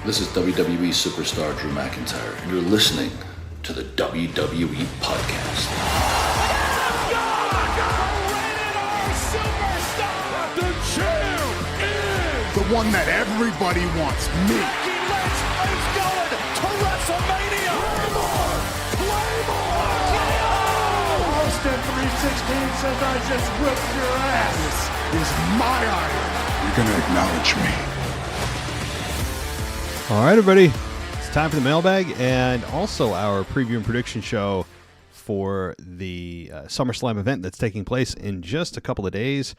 This is WWE superstar Drew McIntyre, and you're listening to the WWE Podcast. The champ is the one that everybody wants, me. Becky Lynch is going to WrestleMania. Claymore! Austin 316 says I just whipped your ass. This is my iron. You're going to acknowledge me. All right, everybody. It's time for the mailbag and also our preview and prediction show for the SummerSlam event that's taking place in just a couple of days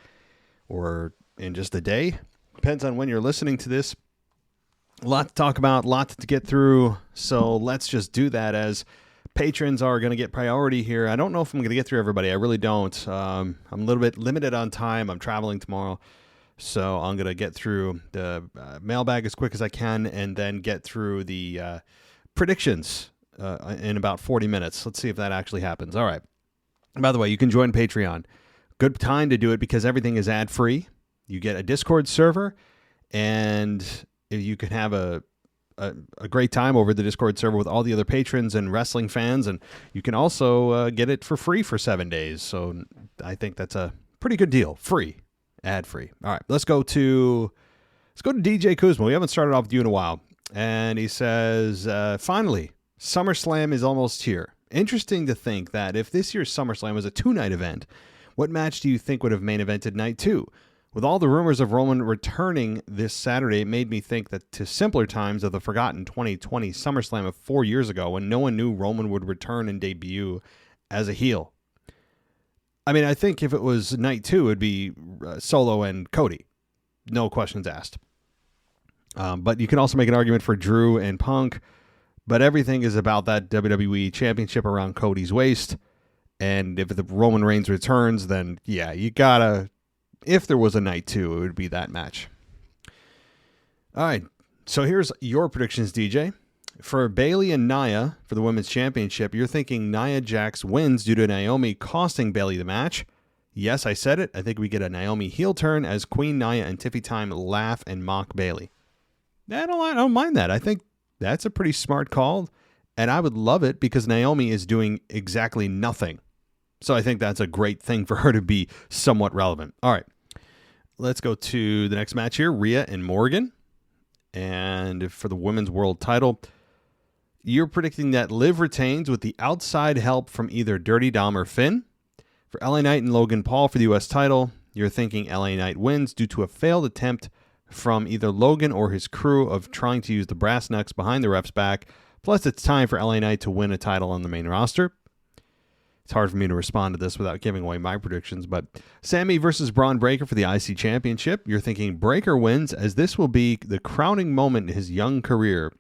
or in just a day. Depends on when you're listening to this. A lot to talk about, a lot to get through. So let's just do that as patrons are going to get priority here. I don't know if I'm going to get through everybody. I really don't. I'm a little bit limited on time. I'm traveling tomorrow. So I'm going to get through the mailbag as quick as I can and then get through the predictions in about 40 minutes. Let's see if that actually happens. All right. By the way, you can join Patreon. Good time to do it because everything is ad-free. You get a Discord server, and you can have a great time over the Discord server with all the other patrons and wrestling fans, and you can also get it for free for 7 days. So I think that's a pretty good deal. Free. Ad-free. All right, let's go to DJ Kuzma. We haven't started off with you in a while. And he says, finally, SummerSlam is almost here. Interesting to think that if this year's SummerSlam was a 2-night event, what match do you think would have main evented night 2? With all the rumors of Roman returning this Saturday, it made me think that to simpler times of the forgotten 2020 SummerSlam of 4 years ago when no one knew Roman would return and debut as a heel. I mean, I think if it was night 2, it would be Solo and Cody. No questions asked. But you can also make an argument for Drew and Punk. But everything is about that WWE Championship around Cody's waist. And if the Roman Reigns returns, then yeah, you gotta... If there was a night 2, it would be that match. All right. So here's your predictions, DJ. For Bayley and Nia for the Women's Championship, you're thinking Nia Jax wins due to Naomi costing Bayley the match. Yes, I said it. I think we get a Naomi heel turn as Queen Nia and Tiffy Time laugh and mock Bayley. I don't mind that. I think that's a pretty smart call, and I would love it because Naomi is doing exactly nothing. So I think that's a great thing for her to be somewhat relevant. All right, let's go to the next match here, Rhea and Morgan. And for the Women's World title, you're predicting that Liv retains with the outside help from either Dirty Dom or Finn. For LA Knight and Logan Paul for the U.S. title, you're thinking LA Knight wins due to a failed attempt from either Logan or his crew of trying to use the brass knucks behind the ref's back. Plus, it's time for LA Knight to win a title on the main roster. It's hard for me to respond to this without giving away my predictions, but Sammy versus Braun Breaker for the IC Championship. You're thinking Breaker wins as this will be the crowning moment in his young career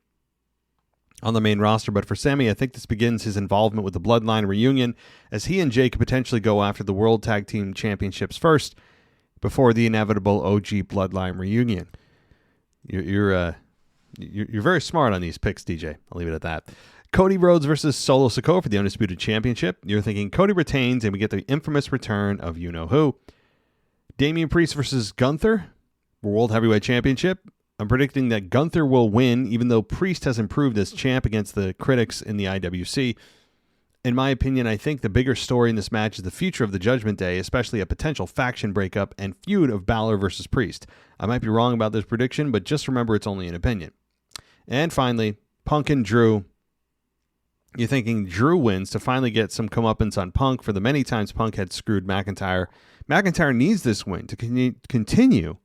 on the main roster, but for Sammy, I think this begins his involvement with the Bloodline reunion as he and Jay could potentially go after the World Tag Team Championships first before the inevitable OG Bloodline reunion. You're very smart on these picks, DJ. I'll leave it at that. Cody Rhodes versus Solo Sikoa for the Undisputed Championship. You're thinking Cody retains and we get the infamous return of you-know-who. Damian Priest versus Gunther for World Heavyweight Championship. I'm predicting that Gunther will win, even though Priest has improved as champ against the critics in the IWC. In my opinion, I think the bigger story in this match is the future of the Judgment Day, especially a potential faction breakup and feud of Balor versus Priest. I might be wrong about this prediction, but just remember it's only an opinion. And finally, Punk and Drew. You're thinking Drew wins to finally get some comeuppance on Punk for the many times Punk had screwed McIntyre. McIntyre needs this win to continue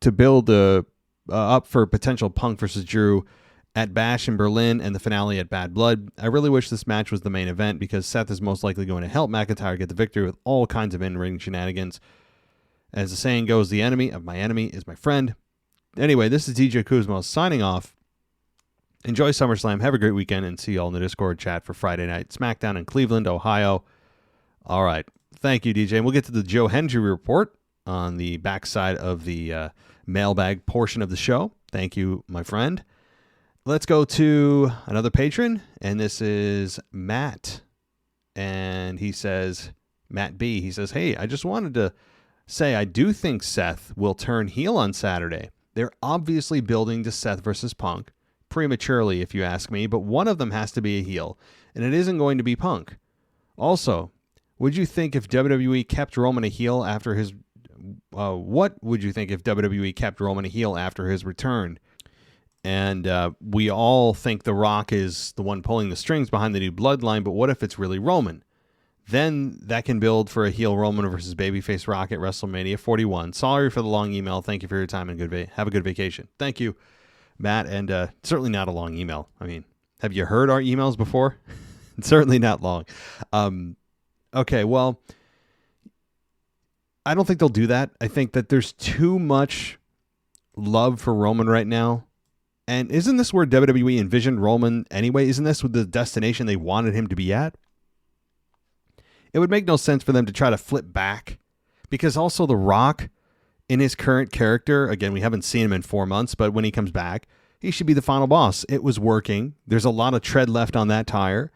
to build up for potential Punk versus Drew at Bash in Berlin and the finale at Bad Blood. I really wish this match was the main event because Seth is most likely going to help McIntyre get the victory with all kinds of in-ring shenanigans. As the saying goes, the enemy of my enemy is my friend. Anyway, this is DJ Kuzma signing off. Enjoy SummerSlam. Have a great weekend and see you all in the Discord chat for Friday Night SmackDown in Cleveland, Ohio. All right. Thank you, DJ. And we'll get to the Joe Hendry report on the backside of the mailbag portion of the show. Thank you, my friend. Let's go to another patron, and this is Matt. And he says, Matt B., he says, hey, I just wanted to say I do think Seth will turn heel on Saturday. They're obviously building to Seth versus Punk, prematurely if you ask me, but one of them has to be a heel, and it isn't going to be Punk. Also, would you think if WWE kept Roman a heel after his... what would you think if WWE kept Roman a heel after his return? And we all think The Rock is the one pulling the strings behind the new bloodline, but what if it's really Roman? Then that can build for a heel Roman versus babyface Rock at WrestleMania 41. Sorry for the long email. Thank you for your time and have a good vacation. Thank you, Matt. And certainly not a long email. I mean, have you heard our emails before? Certainly not long. Okay, well, I don't think they'll do that. I think that there's too much love for Roman right now. And isn't this where WWE envisioned Roman anyway? Isn't this the destination they wanted him to be at? It would make no sense for them to try to flip back, because also The Rock, in his current character, again, we haven't seen him in 4 months, but when he comes back, he should be the final boss. It was working. There's a lot of tread left on that tire.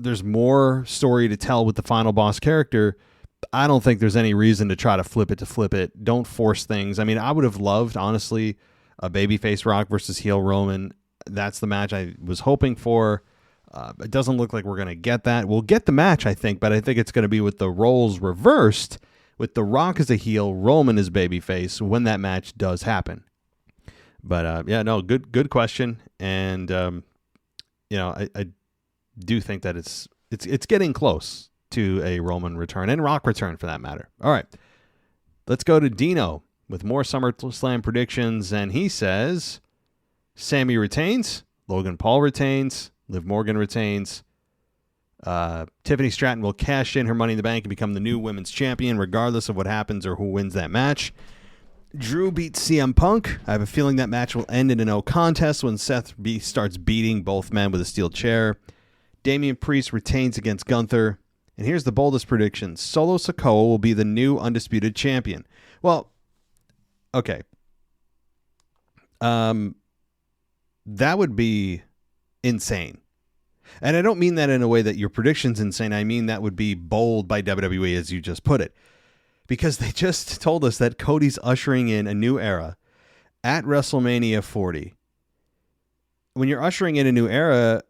There's more story to tell with the final boss character. I don't think there's any reason to try to flip it. Don't force things. I mean, I would have loved, honestly, a babyface Rock versus heel Roman. That's the match I was hoping for. It doesn't look like we're going to get that. We'll get the match, I think, but I think it's going to be with the roles reversed, with The Rock as a heel, Roman as babyface, when that match does happen. But yeah, no, good question. And I do think that it's getting close to a Roman return and Rock return for that matter. All right, let's go to Dino with more SummerSlam predictions, and he says Sammy retains, Logan Paul retains, Liv Morgan retains, Tiffany Stratton will cash in her Money in the Bank and become the new women's champion regardless of what happens or who wins that match. Drew beats CM Punk. I have a feeling that match will end in a no contest when Seth starts beating both men with a steel chair. Damian Priest retains against Gunther. And here's the boldest prediction. Solo Sikoa will be the new undisputed champion. Well, okay. That would be insane. And I don't mean that in a way that your prediction's insane. I mean that would be bold by WWE, as you just put it. Because they just told us that Cody's ushering in a new era at WrestleMania 40. When you're ushering in a new era,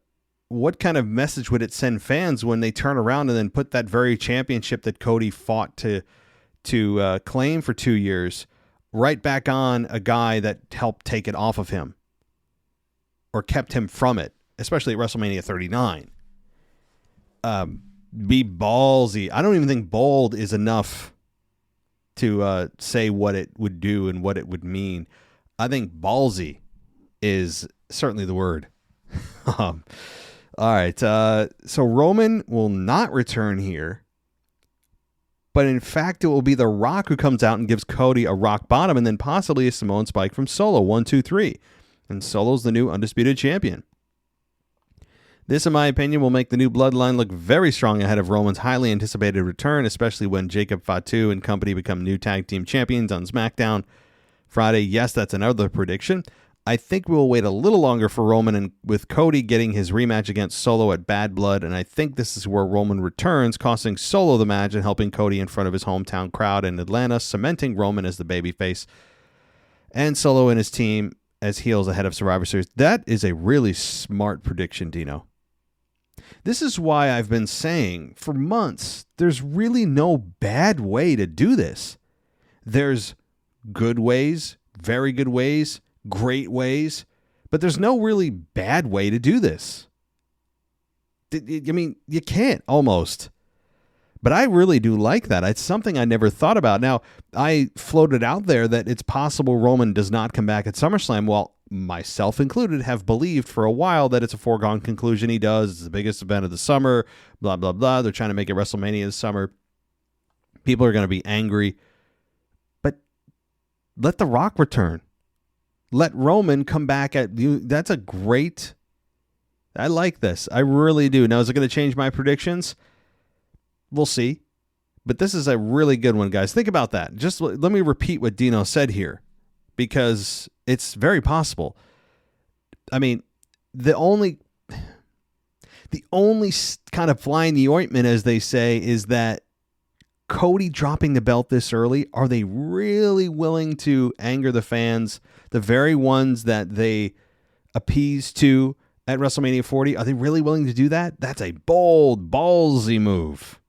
what kind of message would it send fans when they turn around and then put that very championship that Cody fought to claim for 2 years right back on a guy that helped take it off of him or kept him from it, especially at WrestleMania 39? Be ballsy. I don't even think bold is enough to say what it would do and what it would mean. I think ballsy is certainly the word. All right. So Roman will not return here, but in fact, it will be The Rock who comes out and gives Cody a rock bottom and then possibly a Samoan spike from Solo. 1, 2, 3. And Solo's the new undisputed champion. This, in my opinion, will make the new bloodline look very strong ahead of Roman's highly anticipated return, especially when Jacob Fatu and company become new tag team champions on SmackDown Friday. Yes, that's another prediction. I think we'll wait a little longer for Roman, and with Cody getting his rematch against Solo at Bad Blood, and I think this is where Roman returns, costing Solo the match and helping Cody in front of his hometown crowd in Atlanta, cementing Roman as the babyface, and Solo and his team as heels ahead of Survivor Series. That is a really smart prediction, Dino. This is why I've been saying for months, there's really no bad way to do this. There's good ways, very good ways, great ways, but there's no really bad way to do this. I mean, you can't almost. But I really do like that. It's something I never thought about. Now, I floated out there that it's possible Roman does not come back at SummerSlam. Well, myself included, have believed for a while that it's a foregone conclusion he does. It's the biggest event of the summer, blah, blah, blah. They're trying to make it WrestleMania this summer. People are going to be angry. But let The Rock return. Let Roman come back at you. That's a great... I like this. I really do. Now, is it going to change my predictions? We'll see. But this is a really good one, guys. Think about that. Just let me repeat what Dino said here, because it's very possible. I mean, the only kind of fly in the ointment, as they say, is that Cody dropping the belt this early, are they really willing to anger the fans, the very ones that they appease to at WrestleMania 40? Are they really willing to do that? That's a bold, ballsy move.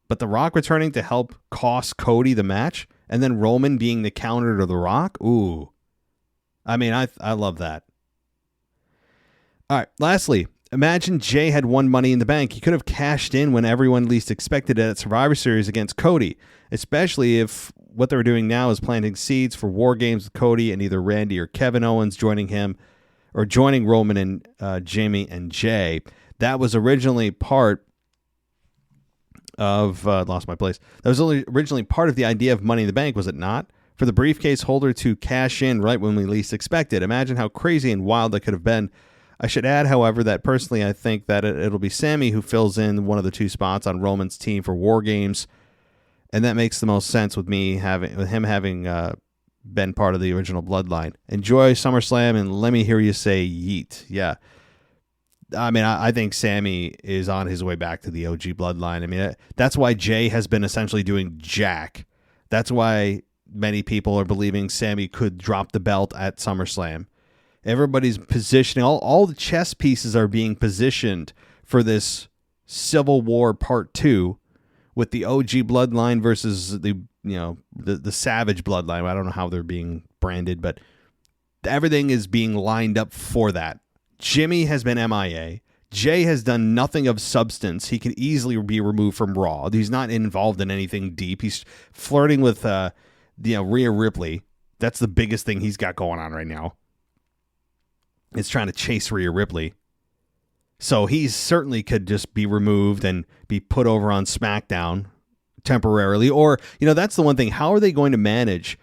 But The Rock returning to help cost Cody the match, and then Roman being the counter to The Rock? Ooh. I mean, I love that. All right, lastly, imagine Jay had won Money in the Bank. He could have cashed in when everyone least expected it at Survivor Series against Cody, especially if what they're doing now is planting seeds for War Games with Cody and either Randy or Kevin Owens joining him or joining Roman and Jamie and Jay. That was originally part of lost my place. That was originally part of the idea of Money in the Bank, was it not? For the briefcase holder to cash in right when we least expected. Imagine how crazy and wild that could have been. I should add, however, that personally I think that it'll be Sammy who fills in one of the two spots on Roman's team for War Games, and that makes the most sense with him having been part of the original Bloodline. Enjoy SummerSlam and let me hear you say yeet. Yeah. I mean, I think Sammy is on his way back to the OG Bloodline. I mean, that's why Jay has been essentially doing jack. That's why many people are believing Sammy could drop the belt at SummerSlam. Everybody's positioning, all the chess pieces are being positioned for this Civil War Part 2 with the OG Bloodline versus the Savage Bloodline. I don't know how they're being branded, but everything is being lined up for that. Jimmy has been MIA. Jay has done nothing of substance. He can easily be removed from Raw. He's not involved in anything deep. He's flirting with Rhea Ripley. That's the biggest thing he's got going on right now. Is trying to chase Rhea Ripley. So he certainly could just be removed and be put over on SmackDown temporarily. Or, that's the one thing. How are they going to manage?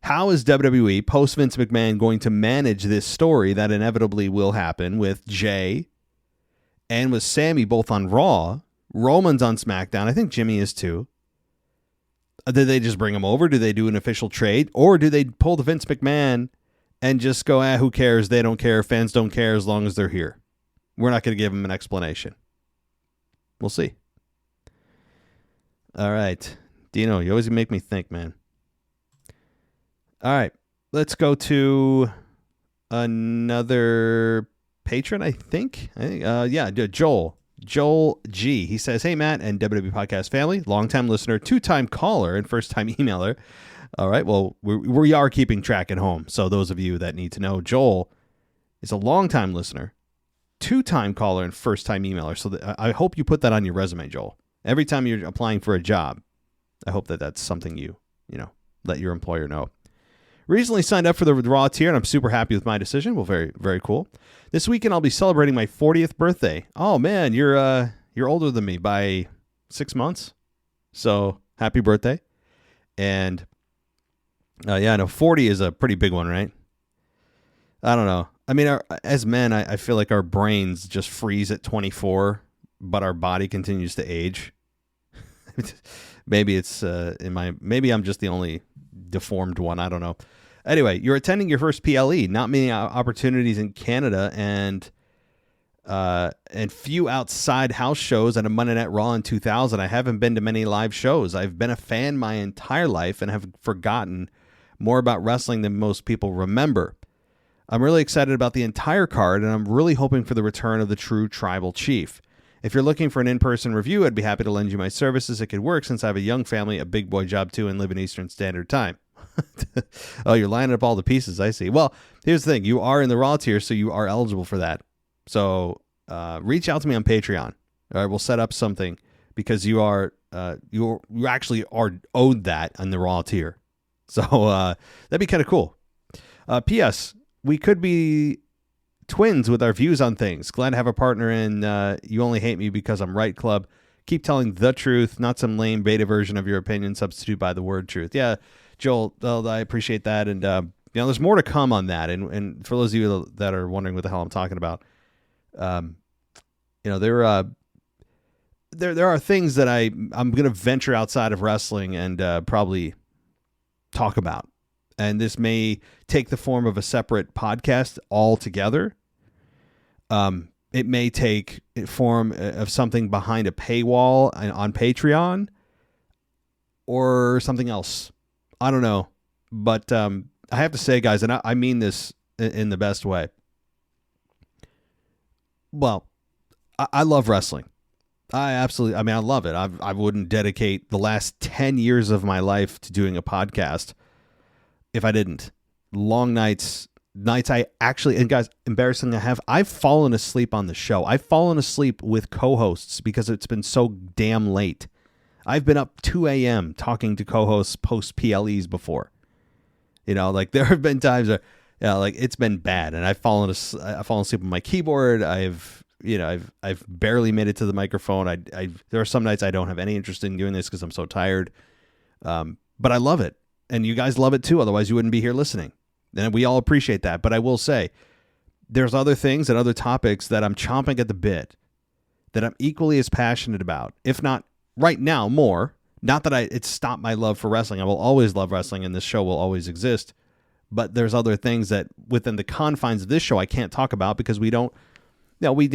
How is WWE, post Vince McMahon, going to manage this story that inevitably will happen with Jay and with Sammy both on Raw? Roman's on SmackDown. I think Jimmy is too. Do they just bring him over? Do they do an official trade? Or do they pull the Vince McMahon and just go, who cares? They don't care. Fans don't care as long as they're here. We're not going to give them an explanation. We'll see. All right. Dino, you always make me think, man. All right. Let's go to another patron, I think. Joel. Joel G. He says, hey, Matt and WWE Podcast family, longtime listener, two-time caller, and first-time emailer. All right, well, we are keeping track at home. So those of you that need to know, Joel is a longtime listener, two-time caller, and first-time emailer. So I hope you put that on your resume, Joel. Every time you're applying for a job, I hope that that's something you let your employer know. Recently signed up for the Raw tier, and I'm super happy with my decision. Well, very, very cool. This weekend, I'll be celebrating my 40th birthday. Oh, man, you're older than me by 6 months. So happy birthday. And 40 is a pretty big one, right? I don't know. I mean, as men, I feel like our brains just freeze at 24, but our body continues to age. Maybe it's maybe I'm just the only deformed one. I don't know. Anyway, you're attending your first PLE. Not many opportunities in Canada, and few outside house shows at a Monday Night Raw in 2000. I haven't been to many live shows. I've been a fan my entire life and have forgotten more about wrestling than most people remember. I'm really excited about the entire card, and I'm really hoping for the return of the true tribal chief. If you're looking for an in-person review, I'd be happy to lend you my services. It could work since I have a young family, a big boy job too, and live in Eastern Standard Time. Oh, you're lining up all the pieces, I see. Well, here's the thing. You are in the Raw tier, so you are eligible for that. So reach out to me on Patreon. All right, we'll set up something because you actually are owed that on the Raw tier. So that'd be kind of cool. P.S. We could be twins with our views on things. Glad to have a partner in You Only Hate Me Because I'm Right Club. Keep telling the truth, not some lame beta version of your opinion substitute by the word truth. Yeah, Joel, I appreciate that. And, there's more to come on that. And for those of you that are wondering what the hell I'm talking about, there are things that I'm going to venture outside of wrestling and probably talk about. And this may take the form of a separate podcast altogether. It may take form of something behind a paywall on Patreon. or something else. I don't know. But I have to say, guys, and I mean this in the best way. Well, I love wrestling. I love it. I wouldn't dedicate the last 10 years of my life to doing a podcast if I didn't. Long nights I actually, and guys, embarrassing I've fallen asleep on the show. I've fallen asleep with co-hosts because it's been so damn late. I've been up 2 a.m. talking to co-hosts post PLEs before. Like there have been times where, like it's been bad, and I've fallen asleep on my keyboard. I've barely made it to the microphone. There are some nights I don't have any interest in doing this because I'm so tired. But I love it, and you guys love it too. Otherwise, you wouldn't be here listening. And we all appreciate that. But I will say, there's other things and other topics that I'm chomping at the bit that I'm equally as passionate about, if not right now more. Not that it's stopped my love for wrestling. I will always love wrestling, and this show will always exist. But there's other things that within the confines of this show I can't talk about because we don't. We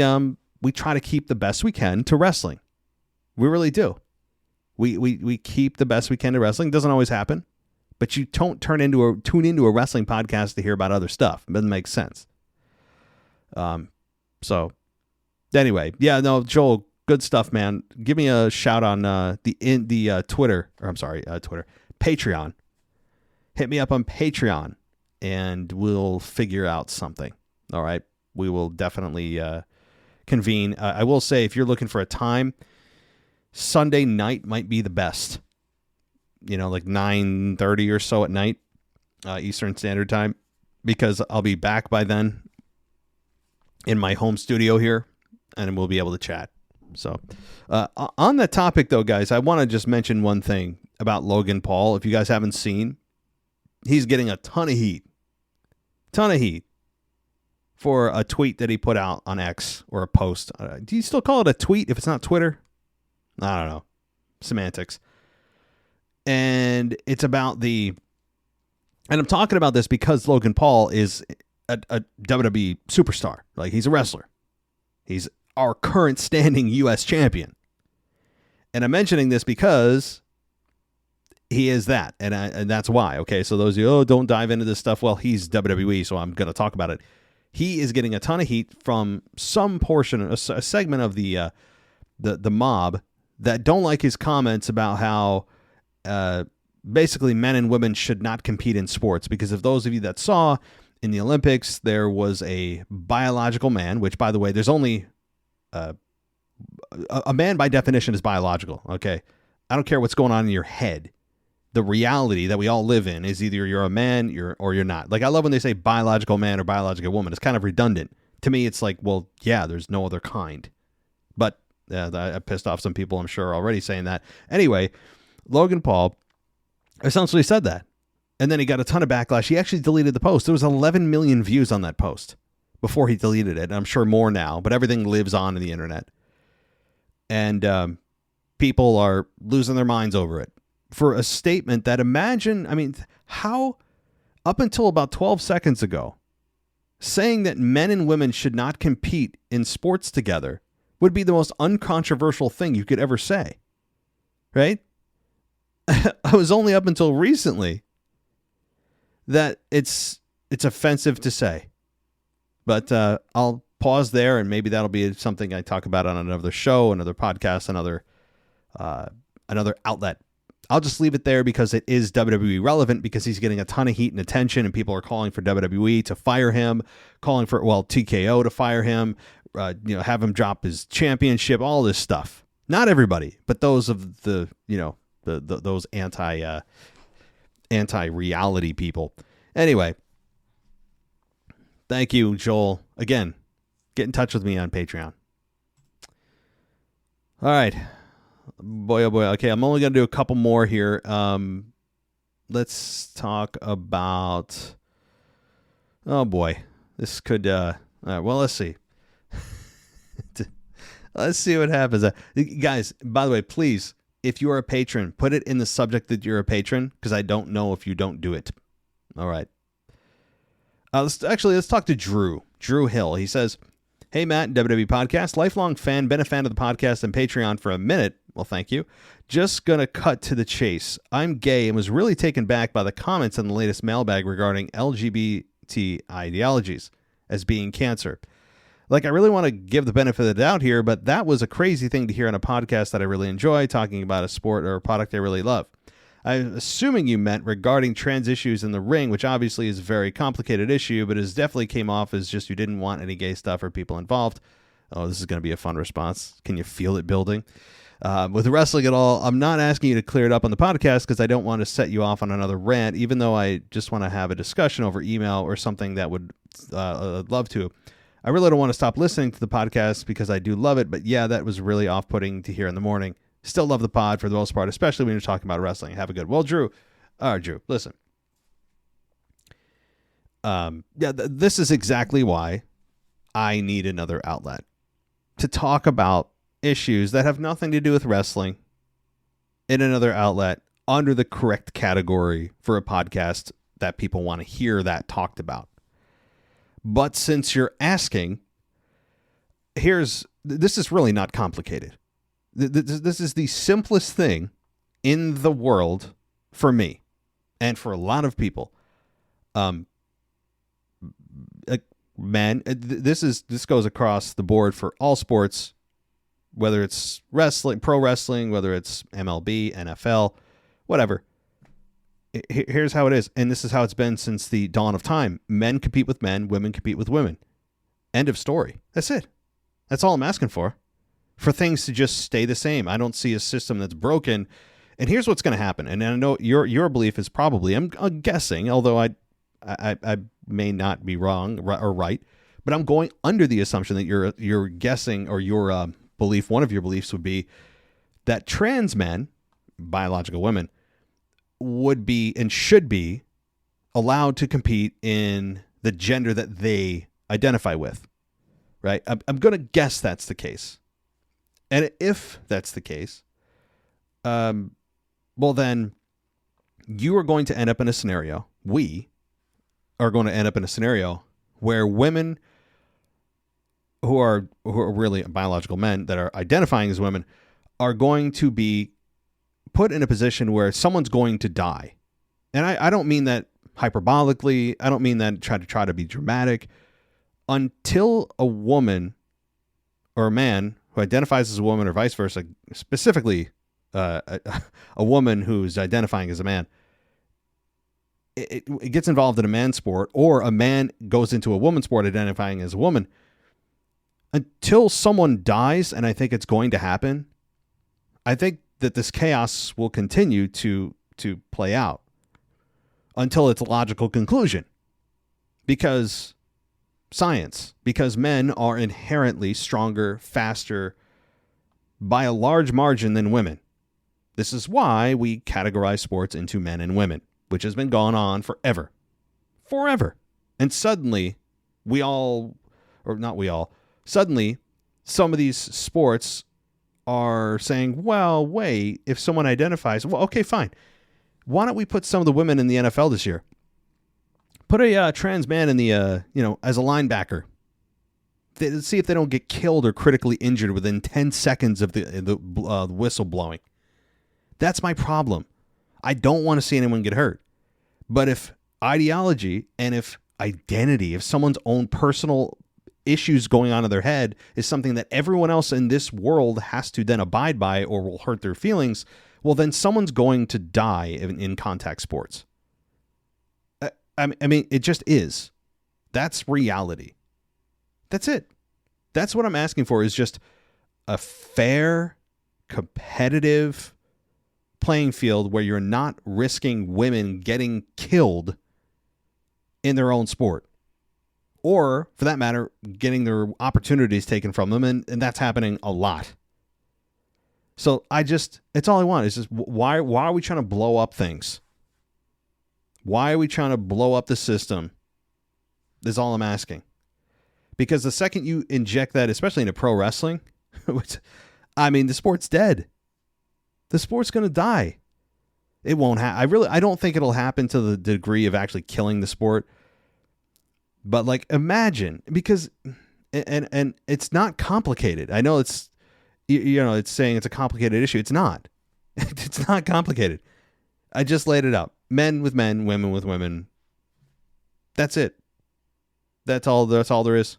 try to keep the best we can to wrestling. We really do. We keep the best we can to wrestling. It doesn't always happen, but you don't tune into a wrestling podcast to hear about other stuff. It doesn't make sense. So anyway, Joel, good stuff, man. Give me a shout on Twitter, Patreon. Hit me up on Patreon, and we'll figure out something. All right. We will definitely convene. I will say, if you're looking for a time, Sunday night might be the best. Like 9:30 or so at night, Eastern Standard Time, because I'll be back by then in my home studio here, and we'll be able to chat. So on that topic, though, guys, I want to just mention one thing about Logan Paul. If you guys haven't seen, he's getting a ton of heat. For a tweet that he put out on X, or a post. Do you still call it a tweet if it's not Twitter? I don't know. Semantics. And it's about and I'm talking about this because Logan Paul is a WWE superstar. Like, he's a wrestler. He's our current standing U.S. champion. And I'm mentioning this because he is that. And that's why. Okay, so those of you, don't dive into this stuff. Well, he's WWE, so I'm going to talk about it. He is getting a ton of heat from some portion, a segment of the mob that don't like his comments about how basically men and women should not compete in sports. Because if those of you that saw in the Olympics, there was a biological man, which, by the way, there's only a man by definition is biological. Okay, I don't care what's going on in your head. The reality that we all live in is either you're a man or you're not. Like, I love when they say biological man or biological woman. It's kind of redundant. To me, it's like, well, yeah, there's no other kind. But I pissed off some people, I'm sure, already saying that. Anyway, Logan Paul essentially said that. And then he got a ton of backlash. He actually deleted the post. There was 11 million views on that post before he deleted it. And I'm sure more now, but everything lives on in the internet. And people are losing their minds over it. For a statement that, how up until about 12 seconds ago, saying that men and women should not compete in sports together would be the most uncontroversial thing you could ever say. Right? I was only up until recently that it's offensive to say. But I'll pause there, and maybe that'll be something I talk about on another show, another podcast, another outlet. I'll just leave it there because it is WWE relevant, because he's getting a ton of heat and attention, and people are calling for WWE to fire him, calling for, TKO to fire him, have him drop his championship, all this stuff. Not everybody, but those of the those anti-reality people. Anyway, thank you, Joel. Again, get in touch with me on Patreon. All right. Boy, oh boy. Okay, I'm only going to do a couple more here. Let's talk about... Oh, boy. This could... All right, well, let's see. Let's see what happens. Guys, by the way, please, if you are a patron, put it in the subject that you're a patron, because I don't know if you don't do it. All right. Let's talk to Drew. Drew Hill. He says... Hey, Matt, WWE Podcast. Lifelong fan, been a fan of the podcast and Patreon for a minute. Well, thank you. Just going to cut to the chase. I'm gay and was really taken back by the comments on the latest mailbag regarding LGBT ideologies as being cancer. Like, I really want to give the benefit of the doubt here, but that was a crazy thing to hear on a podcast that I really enjoy, talking about a sport or a product I really love. I'm assuming you meant regarding trans issues in the ring, which obviously is a very complicated issue, but it definitely came off as just you didn't want any gay stuff or people involved. Oh, this is going to be a fun response. Can you feel it building? With wrestling at all, I'm not asking you to clear it up on the podcast because I don't want to set you off on another rant, even though I just want to have a discussion over email or something that would love to. I really don't want to stop listening to the podcast because I do love it, but yeah, that was really off-putting to hear in the morning. Still love the pod for the most part, especially when you're talking about wrestling. Have a good. Well, Drew, listen. This is exactly why I need another outlet to talk about issues that have nothing to do with wrestling in another outlet under the correct category for a podcast that people want to hear that talked about. But since you're asking, this is really not complicated. This is the simplest thing in the world for me and for a lot of people. Men, this goes across the board for all sports, whether it's wrestling, pro wrestling, whether it's MLB, NFL, whatever. Here's how it is, and this is how it's been since the dawn of time. Men compete with men, women compete with women. End of story. That's it. That's all I'm asking for things to just stay the same. I don't see a system that's broken. And here's what's going to happen. And I know your belief is probably, I'm guessing, although I may not be wrong or right, but I'm going under the assumption that you're guessing, or your belief, one of your beliefs would be that trans men, biological women, would be and should be allowed to compete in the gender that they identify with, right? I'm going to guess that's the case. And if that's the case, well, then you are going to end up in a scenario, we are going to end up in a scenario where women who are really biological men that are identifying as women are going to be put in a position where someone's going to die. And I don't mean that hyperbolically. I don't mean that try to be dramatic. Until a woman or a man who identifies as a woman, or vice versa, specifically a woman who's identifying as a man, it gets involved in a man's sport, or a man goes into a woman's sport identifying as a woman, until someone dies, and I think it's going to happen, I think that this chaos will continue to play out until its logical conclusion. Because science, because men are inherently stronger, faster, by a large margin than women. This is why we categorize sports into men and women, which has been going on forever. Forever. And suddenly, suddenly, some of these sports are saying, well, wait, if someone identifies, well, okay, fine. Why don't we put some of the women in the NFL this year? Put a trans man in the, as a linebacker. Let's see if they don't get killed or critically injured within 10 seconds of the whistle blowing. That's my problem. I don't want to see anyone get hurt. But if ideology and if identity, if someone's own personal issues going on in their head is something that everyone else in this world has to then abide by or will hurt their feelings, well, then someone's going to die in contact sports. I mean, it just is. That's reality. That's it. That's what I'm asking for, is just a fair, competitive playing field where you're not risking women getting killed in their own sport. Or, for that matter, getting their opportunities taken from them, and that's happening a lot. So it's all I want. Is just, why are we trying to blow up things? Why are we trying to blow up the system? Is all I'm asking. Because the second you inject that, especially into pro wrestling, the sport's dead. The sport's going to die. It won't happen. I don't think it'll happen to the degree of actually killing the sport. But imagine, because, and it's not complicated. I know it's saying it's a complicated issue. It's not. It's not complicated. I just laid it out. Men with men, women with women. That's it. That's all there is.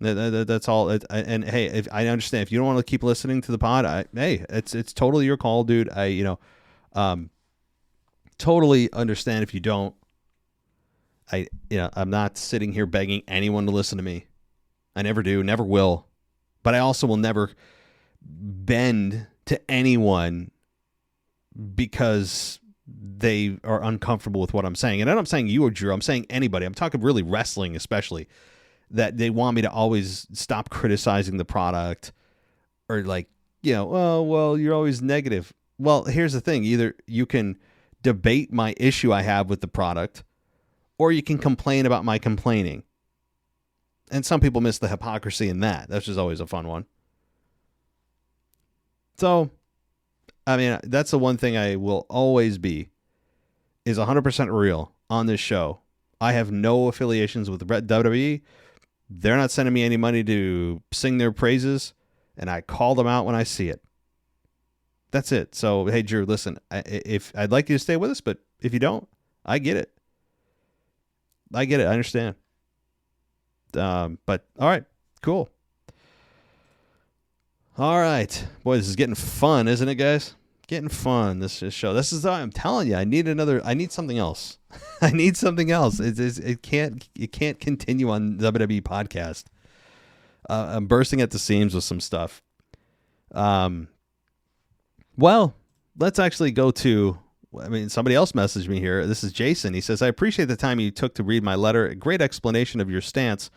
That's all. And hey, if I understand, if you don't want to keep listening to the pod, hey, it's totally your call, dude. Totally understand if you don't. I'm not sitting here begging anyone to listen to me. I never do, never will. But I also will never bend to anyone because they are uncomfortable with what I'm saying. And I'm not saying you or Drew. I'm saying anybody. I'm talking really wrestling, especially, that they want me to always stop criticizing the product or oh, well, you're always negative. Well, here's the thing. Either you can debate my issue I have with the product, or you can complain about my complaining. And some people miss the hypocrisy in that. That's just always a fun one. So, I mean, that's the one thing I will always be, is 100% real on this show. I have no affiliations with WWE. They're not sending me any money to sing their praises, and I call them out when I see it. That's it. So, hey, Drew, listen, if I'd like you to stay with us, but if you don't, I get it. I understand. But all right, cool. All right, boy, this is getting fun, isn't it, guys? Getting fun. This show. This is. I'm telling you, I need something else. I need something else. It can't continue on WWE podcast. I'm bursting at the seams with some stuff. Well, let's actually go to. I mean, somebody else messaged me here. This is Jason. He says, I appreciate the time you took to read my letter. A great explanation of your stance,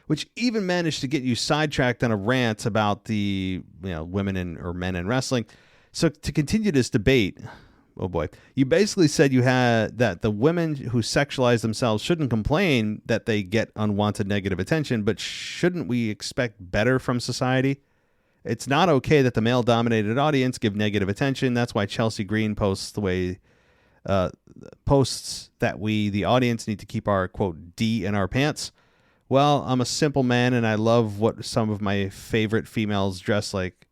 which even managed to get you sidetracked on a rant about the women or men in wrestling. So to continue this debate, oh boy, you basically said you had that the women who sexualize themselves shouldn't complain that they get unwanted negative attention, but shouldn't we expect better from society? It's not okay that the male-dominated audience give negative attention. That's why Chelsea Green posts the way posts that we, the audience, need to keep our, quote, D in our pants. Well, I'm a simple man, and I love what some of my favorite females dress like.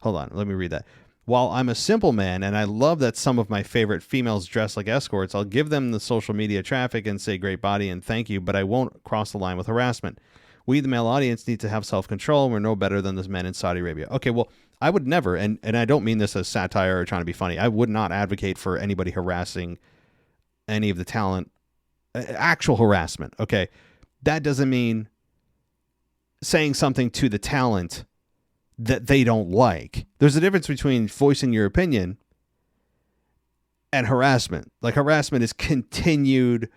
Hold on, let me read that. While I'm a simple man, and I love that some of my favorite females dress like escorts, I'll give them the social media traffic and say great body and thank you, but I won't cross the line with harassment. We, the male audience, need to have self-control, and we're no better than those men in Saudi Arabia. Okay, well, I would never, and I don't mean this as satire or trying to be funny, I would not advocate for anybody harassing any of the talent, actual harassment, okay? That doesn't mean saying something to the talent that they don't like. There's a difference between voicing your opinion and harassment. Like, harassment is continued...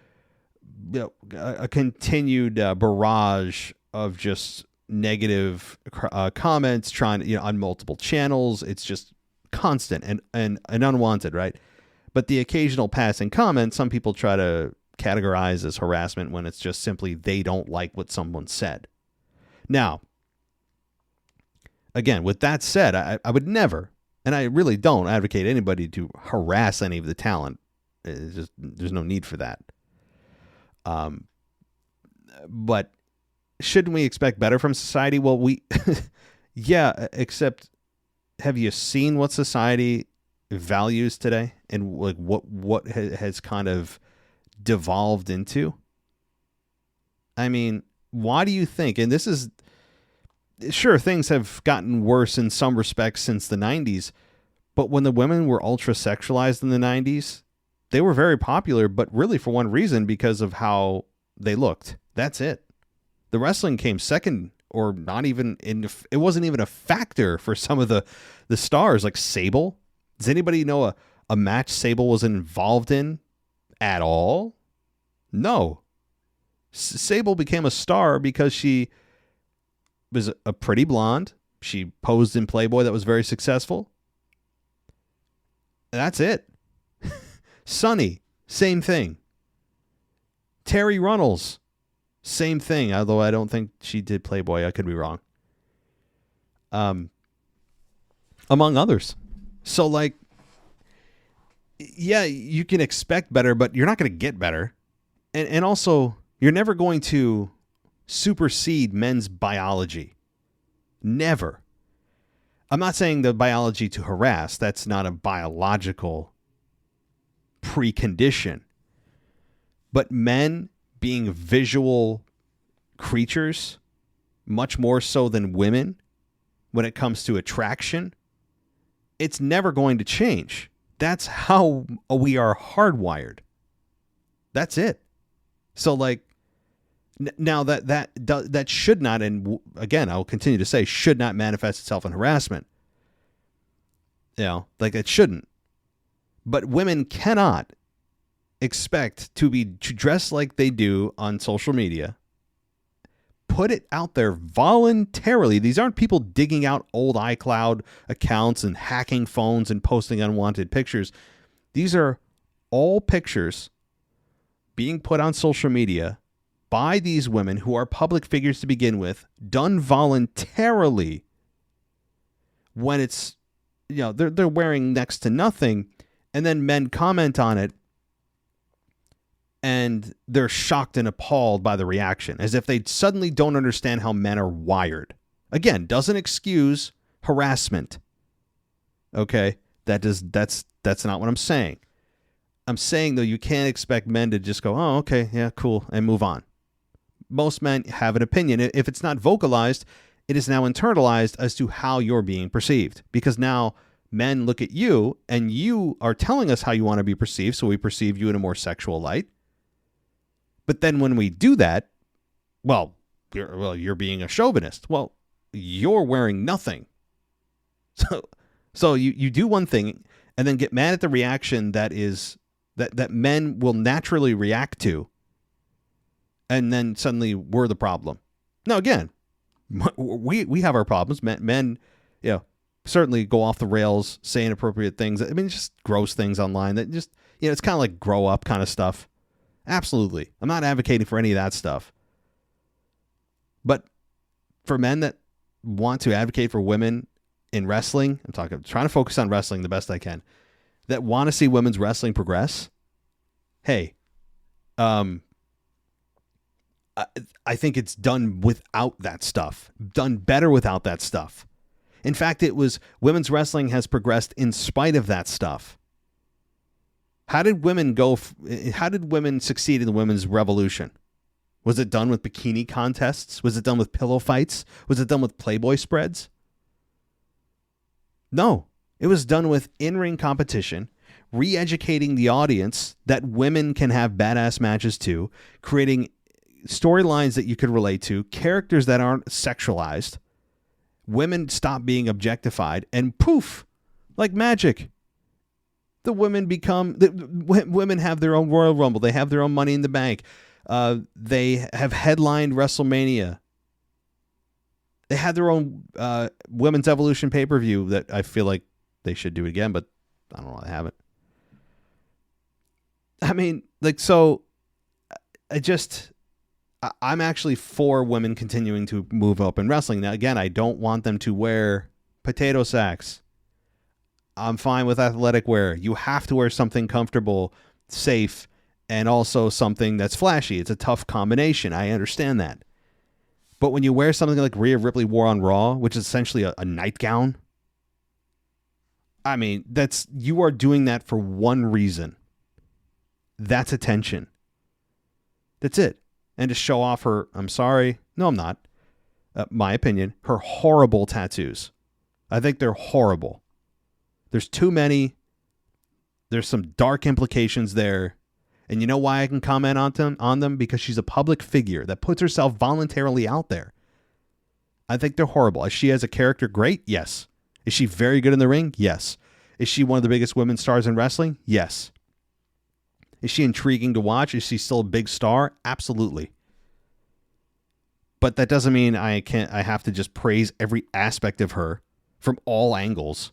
a continued barrage of just negative comments trying on multiple channels. It's just constant and unwanted, right? But the occasional passing comment, some people try to categorize as harassment when it's just simply they don't like what someone said. Now, again, with that said, I would never, and I really don't advocate anybody to harass any of the talent. It's just, there's no need for that. But shouldn't we expect better from society? Well, yeah, except have you seen what society values today and like what has kind of devolved into? I mean, why do you think, and this is, sure, things have gotten worse in some respects since the 90s, but when the women were ultra sexualized in the 90s, they were very popular, but really for one reason, because of how they looked. That's it. The wrestling came second, or not even it wasn't even a factor for some of the stars, like Sable. Does anybody know a match Sable was involved in at all? No. Sable became a star because she was a pretty blonde. She posed in Playboy that was very successful. That's it. Sunny, same thing. Terry Runnels, same thing, although I don't think she did Playboy. I could be wrong. Among others. So, like, yeah, you can expect better, but you're not going to get better. And also, you're never going to supersede men's biology. Never. I'm not saying the biology to harass. That's not a biological precondition. But men being visual creatures, much more so than women, when it comes to attraction, it's never going to change. That's how we are hardwired. That's it. So, like, now that should not, and again, I will continue to say, should not manifest itself in harassment. Like it shouldn't. But women cannot expect to dress like they do on social media, put it out there voluntarily. These aren't people digging out old iCloud accounts and hacking phones and posting unwanted pictures. These are all pictures being put on social media by these women who are public figures to begin with, done voluntarily, when it's, they're wearing next to nothing, and then men comment on it and they're shocked and appalled by the reaction, as if they suddenly don't understand how men are wired. Again, doesn't excuse harassment. Okay? That's not what I'm saying. I'm saying, though, you can't expect men to just go, oh, okay, yeah, cool, and move on. Most men have an opinion. If it's not vocalized, it is now internalized as to how you're being perceived. Because now men look at you, and you are telling us how you want to be perceived, so we perceive you in a more sexual light. But then when we do that, you're being a chauvinist. Well, you're wearing nothing. So you do one thing and then get mad at the reaction that men will naturally react to, and then suddenly we're the problem. Now, again, we have our problems. Men, certainly go off the rails, say inappropriate things. I mean, just gross things online that just, it's kind of like grow up kind of stuff. Absolutely. I'm not advocating for any of that stuff. But for men that want to advocate for women in wrestling, I'm trying to focus on wrestling the best I can, that want to see women's wrestling progress, hey, I think it's done without that stuff, done better without that stuff. In fact, women's wrestling has progressed in spite of that stuff. How did women succeed in the women's revolution? Was it done with bikini contests? Was it done with pillow fights? Was it done with Playboy spreads? No, it was done with in-ring competition, re-educating the audience that women can have badass matches too, creating storylines that you could relate to, characters that aren't sexualized. Women stop being objectified, and poof, like magic, women have their own Royal Rumble. They have their own Money in the Bank. They have headlined WrestleMania. They had their own Women's Evolution pay-per-view that I feel like they should do again, but I don't know why they haven't. I mean, I'm actually for women continuing to move up in wrestling. Now, again, I don't want them to wear potato sacks. I'm fine with athletic wear. You have to wear something comfortable, safe, and also something that's flashy. It's a tough combination. I understand that. But when you wear something like Rhea Ripley wore on Raw, which is essentially a nightgown, I mean, you are doing that for one reason. That's attention. That's it. And to show off her, I'm sorry, no, I'm not, my opinion, her horrible tattoos. I think they're horrible. There's too many. There's some dark implications there. And you know why I can comment on them? Because she's a public figure that puts herself voluntarily out there. I think they're horrible. Is she as a character great? Yes. Is she very good in the ring? Yes. Is she one of the biggest women stars in wrestling? Yes. Is she intriguing to watch? Is she still a big star? Absolutely. But that doesn't mean I have to just praise every aspect of her from all angles.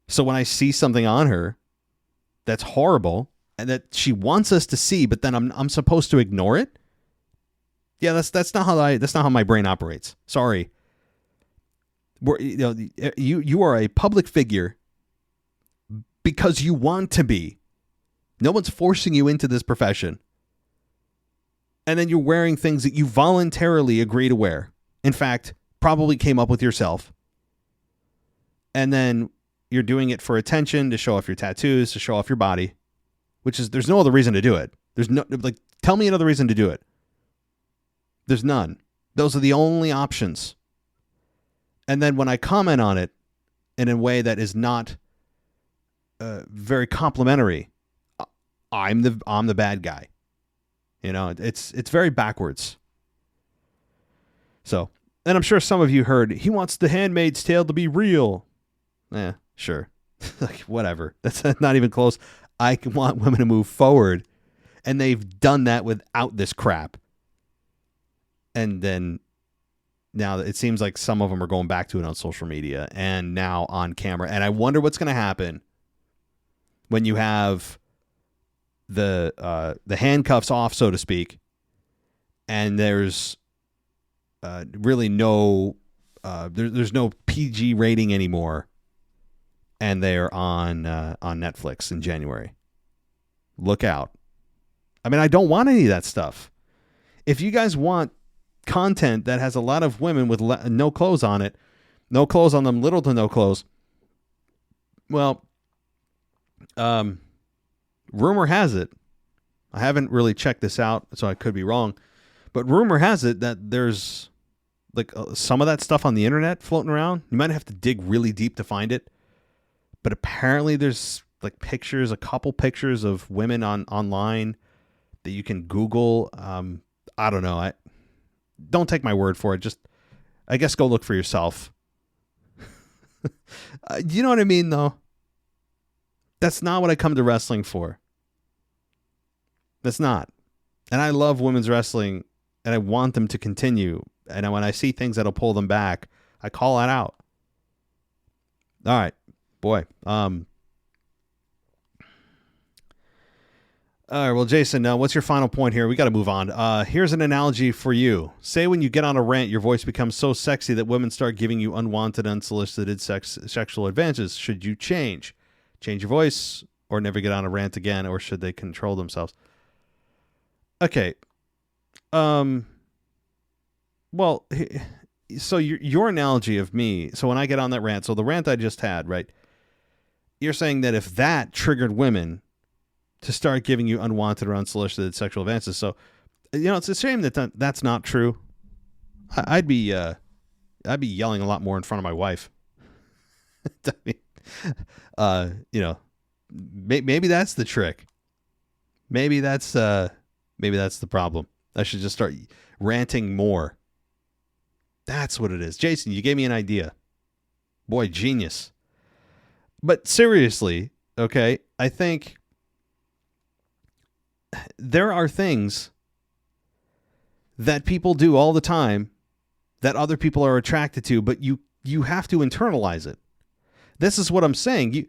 So when I see something on her that's horrible and that she wants us to see, but then I'm supposed to ignore it? Yeah, that's not how my brain operates. Sorry. You are a public figure because you want to be. No one's forcing you into this profession. And then you're wearing things that you voluntarily agree to wear. In fact, probably came up with yourself. And then you're doing it for attention, to show off your tattoos, to show off your body, which is, there's no other reason to do it. There's no, like, tell me another reason to do it. There's none. Those are the only options. And then when I comment on it in a way that is not very complimentary, I'm the bad guy. You know, it's very backwards. So, and I'm sure some of you heard, he wants The Handmaid's Tale to be real. Sure. Like, whatever. That's not even close. I want women to move forward, and they've done that without this crap. And then now it seems like some of them are going back to it on social media and now on camera. And I wonder what's going to happen when you have the handcuffs off, so to speak, and there's really no there's no PG rating anymore, and they're on Netflix in January. Look out. I mean, I don't want any of that stuff. If you guys want content that has a lot of women with no clothes on it, no clothes on them, little to no clothes, well, rumor has it, I haven't really checked this out, so I could be wrong, but rumor has it that there's like some of that stuff on the internet floating around. You might have to dig really deep to find it, but apparently there's like pictures, a couple pictures of women online that you can Google. I don't know. Don't take my word for it. Just, I guess, go look for yourself. You know what I mean, though? That's not what I come to wrestling for. That's not. And I love women's wrestling, and I want them to continue. And when I see things that'll pull them back, I call that out. All right. Boy. All right, well, Jason, what's your final point here? We got to move on. Here's an analogy for you. Say when you get on a rant, your voice becomes so sexy that women start giving you unwanted, unsolicited sexual advances. Should you change your voice, or never get on a rant again, or should they control themselves? Okay. Well, so your analogy of me, so when I get on that rant, so the rant I just had, right? You're saying that if that triggered women to start giving you unwanted or unsolicited sexual advances. So, you know, it's a shame that that's not true. I'd be yelling a lot more in front of my wife. I mean, you know, maybe that's the trick. Maybe that's the problem. I should just start ranting more. That's what it is. Jason, you gave me an idea. Boy, genius. But seriously, okay, I think there are things that people do all the time that other people are attracted to, but you have to internalize it. This is what I'm saying.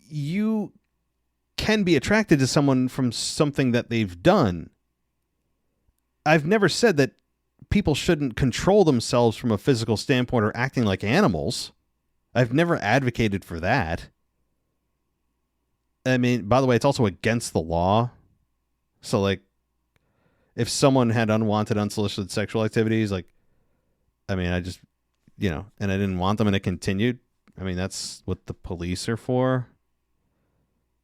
You can be attracted to someone from something that they've done. I've never said that people shouldn't control themselves from a physical standpoint or acting like animals. I've never advocated for that. I mean, by the way, it's also against the law. So, like, if someone had unwanted, unsolicited sexual activities, like, I mean, I just, you know, and I didn't want them and it continued. I mean, that's what the police are for.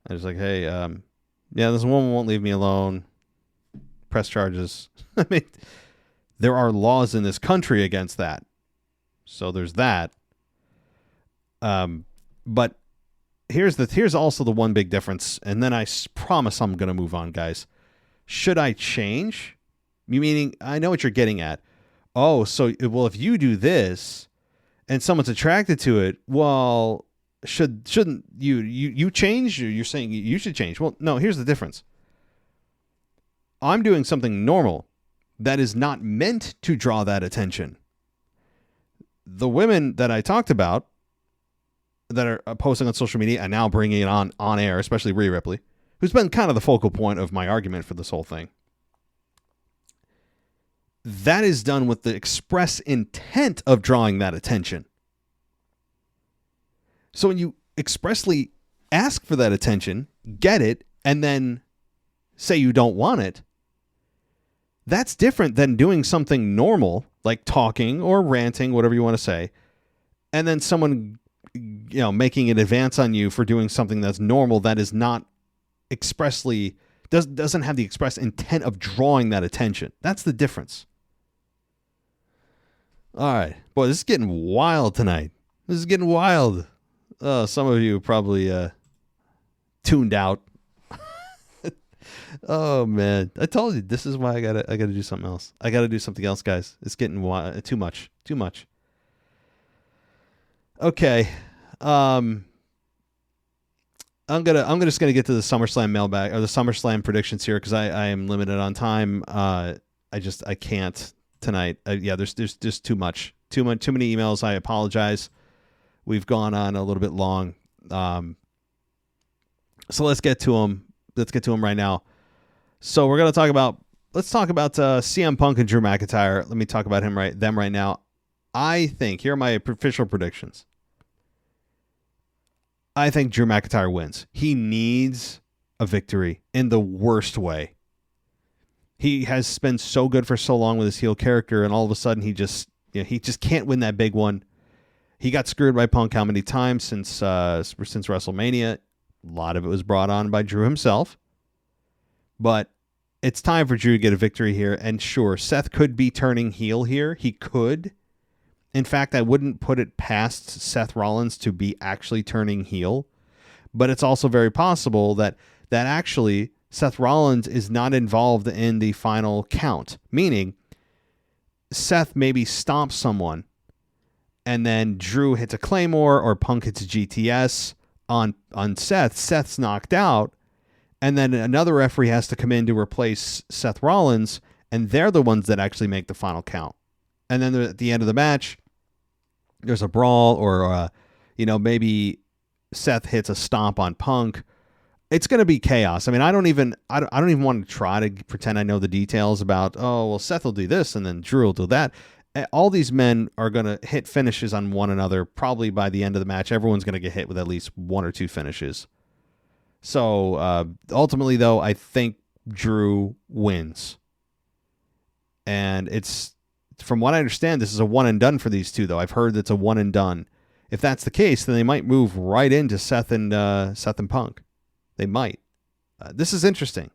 I was like, hey, yeah, this woman won't leave me alone. Press charges. I mean, there are laws in this country against that. So there's that. But here's also the one big difference, and then I promise I'm going to move on, guys. Should I change? Meaning, I know what you're getting at. Oh, so, well, if you do this and someone's attracted to it, well, shouldn't you change? You're saying you should change. Well, no, here's the difference. I'm doing something normal that is not meant to draw that attention. The women that I talked about that are posting on social media and now bringing it on air, especially Rhea Ripley, who's been kind of the focal point of my argument for this whole thing. That is done with the express intent of drawing that attention. So when you expressly ask for that attention, get it, and then say you don't want it, that's different than doing something normal, like talking or ranting, whatever you want to say, and then someone, making an advance on you for doing something that's normal that is not expressly doesn't have the express intent of drawing that attention. That's the difference. All right, boy, this is getting wild tonight. This is getting wild. Some of you probably tuned out. Oh man, I told you this is why I gotta do something else. I gotta do something else, guys. It's getting too much. Okay, I'm just gonna get to the SummerSlam mailbag or the SummerSlam predictions here because I am limited on time. I can't tonight. There's just too many emails. I apologize. We've gone on a little bit long. So let's get to them. Let's get to them right now. So we're gonna talk about CM Punk and Drew McIntyre. Let me talk about them right now. I think here are my official predictions. I think Drew McIntyre wins. He needs a victory in the worst way. He has been so good for so long with his heel character, and all of a sudden he just can't win that big one. He got screwed by Punk how many times since WrestleMania? A lot of it was brought on by Drew himself. But it's time for Drew to get a victory here. And sure, Seth could be turning heel here. He could. In fact, I wouldn't put it past Seth Rollins to be actually turning heel. But it's also very possible that actually Seth Rollins is not involved in the final count. Meaning, Seth maybe stomps someone, and then Drew hits a Claymore or Punk hits a GTS on Seth. Seth's knocked out, and then another referee has to come in to replace Seth Rollins, and they're the ones that actually make the final count. And then at the end of the match, there's a brawl, or maybe Seth hits a stomp on Punk. It's going to be chaos. I mean, I don't even want to try to pretend I know the details about, Seth will do this and then Drew will do that. All these men are going to hit finishes on one another. Probably by the end of the match, everyone's going to get hit with at least one or two finishes. So ultimately, though, I think Drew wins. And it's, from what I understand, this is a one and done for these two, though. I've heard it's a one and done. If that's the case, then they might move right into Seth and Punk. They might. This is interesting.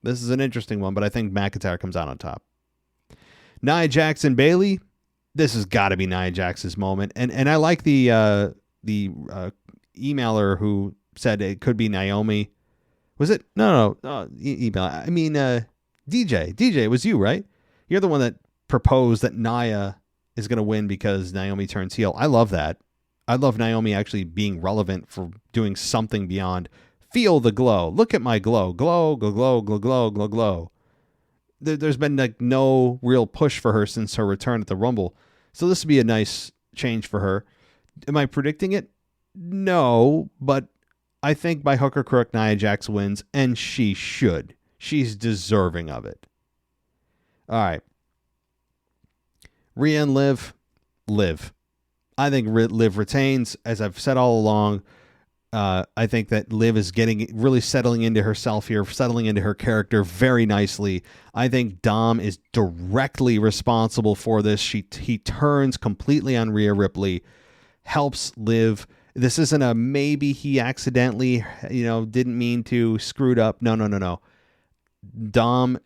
This is an interesting one, but I think McIntyre comes out on top. Nia Jax and Bayley. This has got to be Nia Jax's moment, and I like the emailer who said it could be Naomi. Was it? No. Email. I mean, DJ. It was you, right? You're the one that proposed that Nia is going to win because Naomi turns heel. I love that. I love Naomi actually being relevant for doing something beyond feel the glow. Look at my glow. Glow, glow, glow, glow, glow, glow, glow. There's been like no real push for her since her return at the Rumble. So this would be a nice change for her. Am I predicting it? No, but I think by hook or crook, Nia Jax wins, and she should. She's deserving of it. All right. Rhea and Liv. I think Liv retains, as I've said all along. I think that Liv is really settling into herself here, settling into her character very nicely. I think Dom is directly responsible for this. He turns completely on Rhea Ripley, helps Liv. This isn't a maybe he accidentally, didn't mean to, screwed up. No. Dom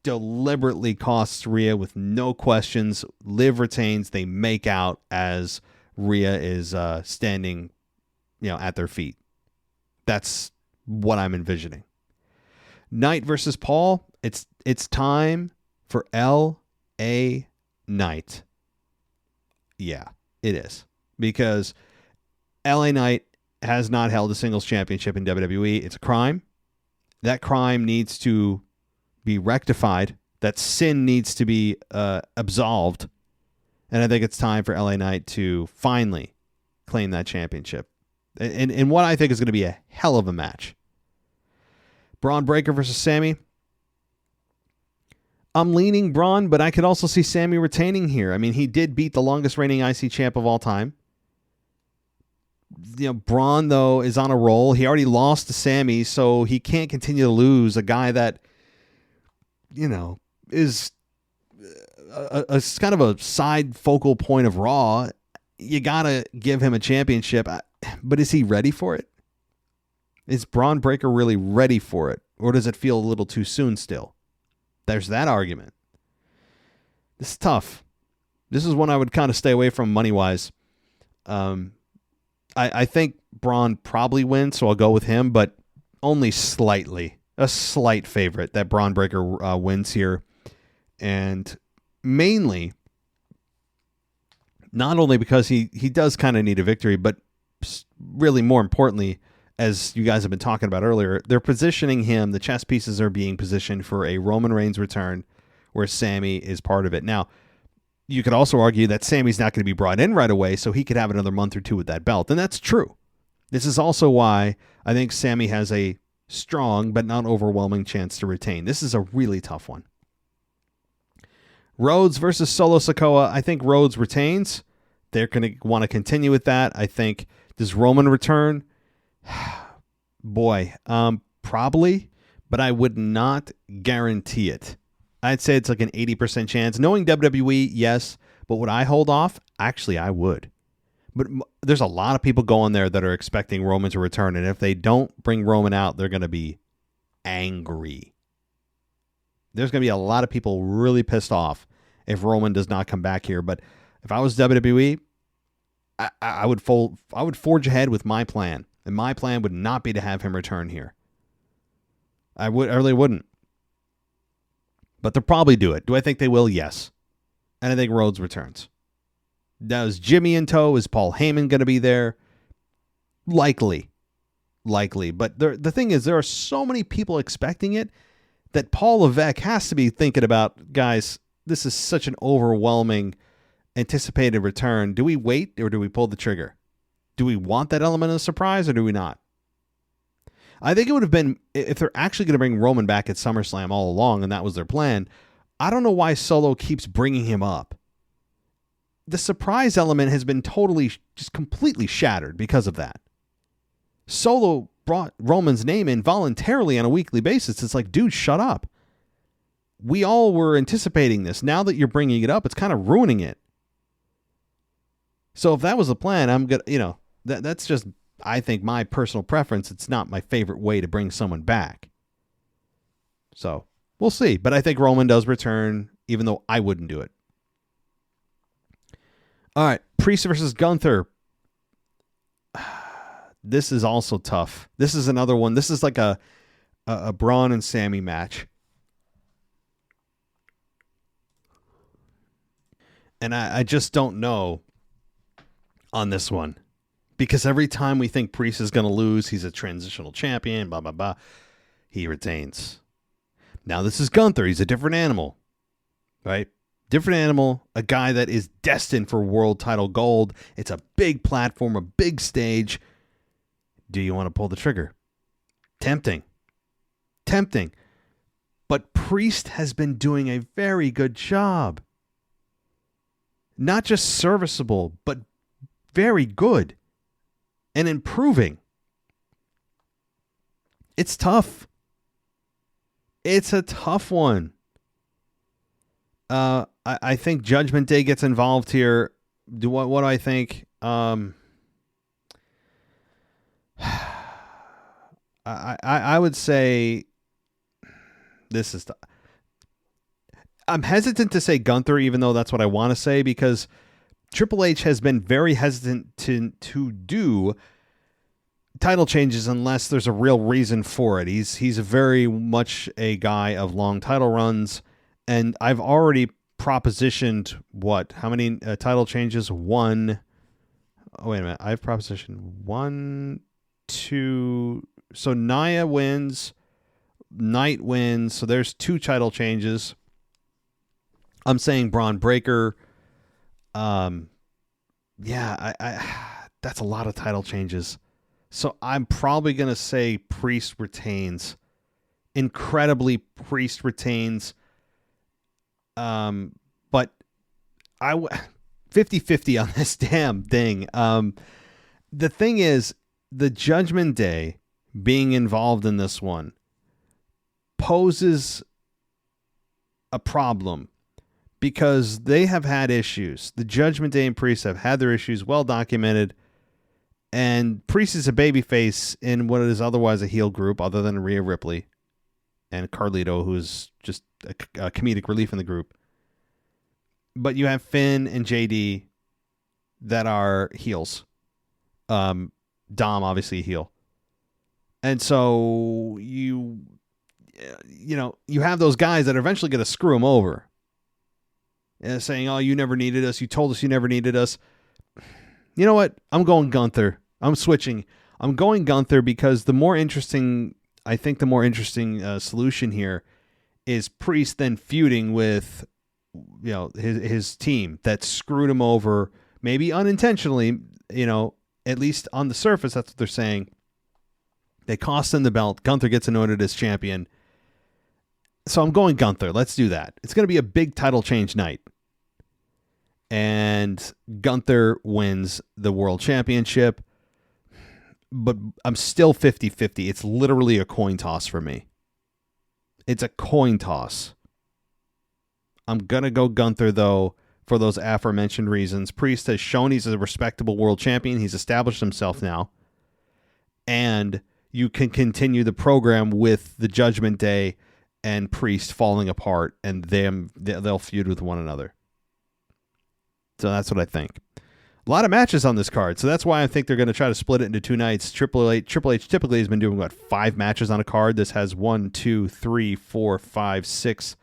deliberately costs Rhea with no questions. Liv retains. They make out as Rhea is standing at their feet. That's what I'm envisioning. Knight versus Paul. It's time for L.A. Knight. Yeah, it is. Because L.A. Knight has not held a singles championship in WWE. It's a crime. That crime needs to be rectified. That sin needs to be absolved. And I think it's time for L.A. Knight to finally claim that championship. In what I think is going to be a hell of a match. Braun Breaker versus Sammy. I'm leaning Braun, but I could also see Sammy retaining here. I mean, he did beat the longest reigning IC champ of all time. Braun, though, is on a roll. He already lost to Sammy, so he can't continue to lose a guy that, is a kind of a side focal point of Raw. you got to give him a championship. But is he ready for it? Is Braun Breaker really ready for it? Or does it feel a little too soon still? There's that argument. This is tough. This is one I would kind of stay away from money-wise. I think Braun probably wins, so I'll go with him, but only slightly. A slight favorite that Braun Breaker wins here. And mainly, not only because he does kind of need a victory, but really more importantly, as you guys have been talking about earlier, they're positioning him, the chess pieces are being positioned for a Roman Reigns return where Sami is part of it. Now, you could also argue that Sami's not going to be brought in right away, so he could have another month or two with that belt, and that's true. This is also why I think Sami has a strong but not overwhelming chance to retain. This is a really tough one. Rhodes versus Solo Sikoa. I think Rhodes retains. They're going to want to continue with that. I think, does Roman return? Boy, probably, but I would not guarantee it. I'd say it's like an 80% chance. Knowing WWE, yes, but would I hold off? Actually, I would. But there's a lot of people going there that are expecting Roman to return, and if they don't bring Roman out, they're going to be angry. There's going to be a lot of people really pissed off if Roman does not come back here. But if I was WWE, I would forge ahead with my plan. And my plan would not be to have him return here. I really wouldn't. But they'll probably do it. Do I think they will? Yes. And I think Rhodes returns. Now, is Jimmy in tow? Is Paul Heyman going to be there? Likely. But the thing is, there are so many people expecting it that Paul Levesque has to be thinking about, guys, this is such an overwhelming anticipated return. Do we wait or do we pull the trigger? Do we want that element of surprise or do we not? I think it would have been, if they're actually going to bring Roman back at SummerSlam all along and that was their plan, I don't know why Solo keeps bringing him up. The surprise element has been totally, just completely shattered because of that. Solo brought Roman's name in voluntarily on a weekly basis. It's like, dude, shut up. We all were anticipating this. Now that you're bringing it up, it's kind of ruining it. So if that was the plan, I'm going to, that's just, I think, my personal preference. It's not my favorite way to bring someone back. So we'll see. But I think Roman does return, even though I wouldn't do it. All right, Priest versus Gunther. This is also tough. This is another one. This is like a Braun and Sami match. And I just don't know on this one. Because every time we think Priest is going to lose, he's a transitional champion, blah, blah, blah. He retains. Now this is Gunther. He's a different animal, right? Different animal, a guy that is destined for world title gold. It's a big platform, a big stage. Do you want to pull the trigger? Tempting. But Priest has been doing a very good job. Not just serviceable, but very good. And improving. It's tough. It's a tough one. I think Judgment Day gets involved here. What do I think? I would say this is. I'm hesitant to say Gunther, even though that's what I want to say, because Triple H has been very hesitant to do title changes unless there's a real reason for it. He's very much a guy of long title runs, and I've already propositioned how many title changes? One. Oh, wait a minute. I've propositioned 1, 2. So Nia wins, Knight wins. So there's 2 title changes. I'm saying Braun Breaker. Yeah, I that's a lot of title changes. So I'm probably going to say Priest retains. Incredibly, Priest retains. But 50-50 on this damn thing. The thing is, the Judgment Day being involved in this one poses a problem because they have had issues. The Judgment Day and Priest have had their issues well documented. And Priest is a babyface in what is otherwise a heel group other than Rhea Ripley and Carlito, who's just a comedic relief in the group. But you have Finn and JD that are heels. Dom, obviously a heel. And so you have those guys that are eventually going to screw them over. And saying, oh, you never needed us. You told us you never needed us. You know what? I'm going Gunther. I'm switching. I'm going Gunther because the more interesting solution here is Priest then feuding with, his team that screwed him over, maybe unintentionally, at least on the surface, that's what they're saying. They cost him the belt. Gunther gets anointed as champion. So I'm going Gunther. Let's do that. It's going to be a big title change night. And Gunther wins the world championship. But I'm still 50-50. It's literally a coin toss for me. It's a coin toss. I'm going to go Gunther, though, for those aforementioned reasons. Priest has shown he's a respectable world champion. He's established himself now. And you can continue the program with the Judgment Day and Priest falling apart, and they'll feud with one another. So that's what I think. A lot of matches on this card, so that's why I think they're going to try to split it into two nights. Triple H typically has been doing, 5 matches on a card. This has 1, 2, 3, 4, 5, 6,